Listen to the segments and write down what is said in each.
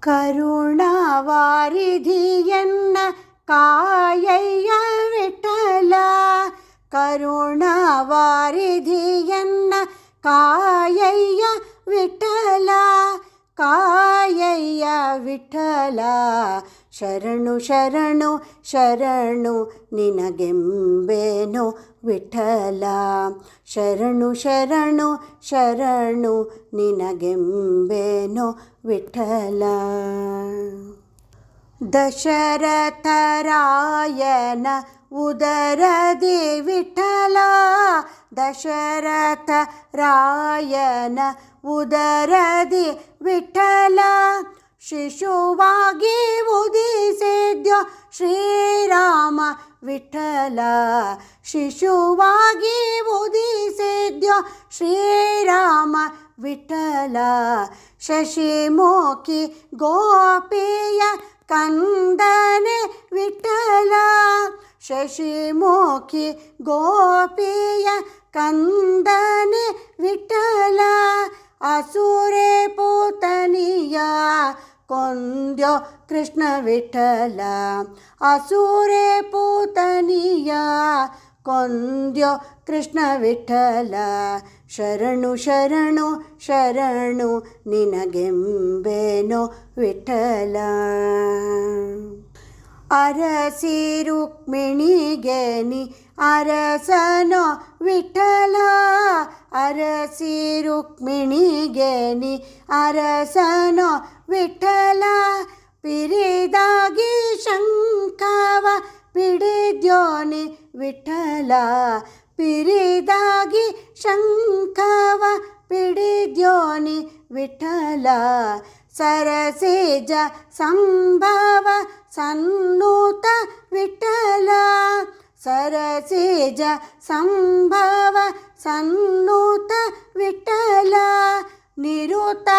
ಕರುಣಾವಾರಿಧಿಯನ್ನ ಕಾಯಯ್ಯ ವಿಠಲ, ಕರುಣಾವಾರಿಧಿಯನ್ನ ಕಾಯಯ್ಯ ವಿಠಲ, ಕಾಯಯ್ಯ ವಿಠಲ. ಶರಣು ಶರಣು ಶರಣು ನಿನಗೆಂಬೇನೋ ವಿಠಲ, ಶರಣು ಶರಣು ಶರಣು ನಿನಗೆಂಬೇನೋ ವಿಠಲ. ದಶರಥರಾಯನ ಉದರದಿ ವಿಠಲ, ದಶರಥರಾಯನ ಉದರದಿ ವಿಠಲ, ಶಿಶುವಾಗಿ ಉದಿಸಿದ್ಯೋ ಶ್ರೀರಾಮ ವಿಠಲ, ಶಿಶುವಾಗಿ ಉದಿಸಿದ್ಯೋ ಶ್ರೀರಾಮ ವಿಠಲ. ಶಶಿಮುಖಿ ಗೋಪಿಯ ಕಂದನೆ ವಿಠಲ, ಶಶಿಮುಖಿ ಗೋಪಿಯ ಕಂದನೆ ವಿಠಲ. ಅಸುರೆ ಪೂತನಿಯ ಕೊಂದ್ಯೋ ಕೃಷ್ಣ ವಿಠಲ, ಅಸುರೆ ಪೂತನಿಯ ಕೊಂದ್ಯೋ ಕೃಷ್ಣ ವಿಠಲ. ಶರಣು ಶರಣು ಶರಣು ನಿನಗೆಂಬೇನೋ ವಿಠಲ. ಅರಸಿ ರುಕ್ಮಿಣಿಗೆ ನೀ ಅರಸನೋ ವಿಠಲ, ಅರಸಿ ರುಕ್ಮಿಣಿಗೆ ನೀ ಅರಸನೋ ವಿಠಲ. ಪಿರಿದಾಗಿ ಶಂಖವ ಪಿಡಿದ್ಯೋನಿ ವಿಠಲ, ಪಿರಿದಾಗಿ ಶಂಖವ ಪಿಡಿದ್ಯೋನಿ ವಿಠಲ. ಸರಸಿಜ ಸಂಭವ ಸನ್ನೂತ ವಿಠಲ, ಸರಸಿಜ ಸಂಭವ ಸನ್ನೂತ ವಿಠಲ. ನಿರುತ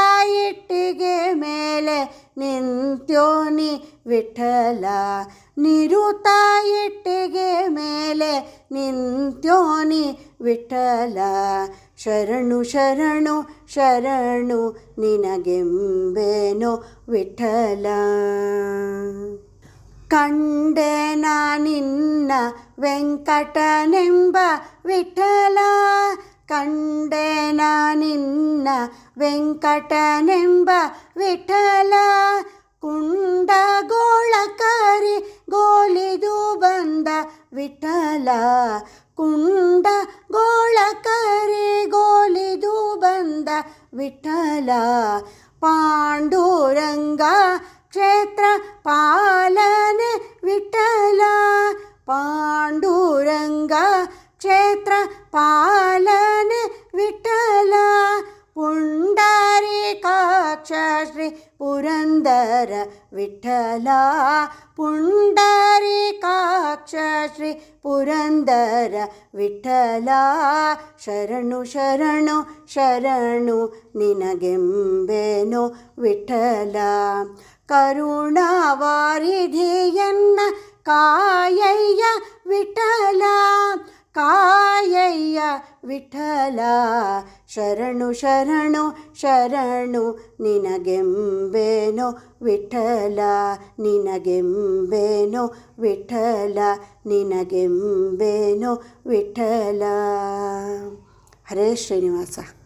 ಇಟ್ಟಿಗೆ ಮೇಲೆ ನಿಂತ್ಯೋನಿ ವಿಠಲ, ನಿರುತ ಇಟ್ಟಿಗೆ ಮೇಲೆ ನಿಂತ್ಯೋನಿ ವಿಠಲ. ಶರಣು ಶರಣು ಶರಣು ನಿನಗೆಂಬೇನೋ ವಿಠಲ. ಕಂಡೆ ನಾನಿನ್ನ ವೆಂಕಟನೆಂಬ ವಿಠಲ, ಕಂಡೆ ನಾನಿನ್ನ ವೆಂಕಟನೆಂಬ ವಿಠಲ. ಕುಂಡಗೋಳ ಕರಿ ಗೋಲಿದು ಬಂದ ವಿಠಲ, ಕುಂಡಗೋಳ ಕರಿ ಗೋಲಿದು ಬಂದ ವಿಠಲ. ಪಾಂಡುರಂಗ ಕ್ಷೇತ್ರ ಪಾಲನೆ ವಿಠಲ, ಪಾಂಡುರಂಗ ಕ್ಷೇತ್ರ ಪಾಲನೆ ವಿಠಲ. ಪುಂಡರೀಕಾಕ್ಷ ಶ್ರೀ ಪುರಂದರ ವಿಠಲ, ಪುಂಡರೀಕಾಕ್ಷ ಶ್ರೀ ಪುರಂದರ ವಿಠಲ. ಶರಣು ಶರಣು ಶರಣು ನಿನಗೆಂಬೇನೋ ವಿಠಲ. ಕರುಣಾವಾರಿಧಿಯನ್ನ ಕಾಯಯ್ಯ ವಿಠಲ, ಕಾಯಯ್ಯ ವಿಠಲ. ಶರಣು ಶರಣು ಶರಣು ನಿನಗೆಂಬೇನೋ ವಿಠಲ, ನಿನಗೆಂಬೇನೋ ವಿಠಲ, ನಿನಗೆಂಬೇನೋ ವಿಠಲ. ಹರೇ ಶ್ರೀನಿವಾಸ.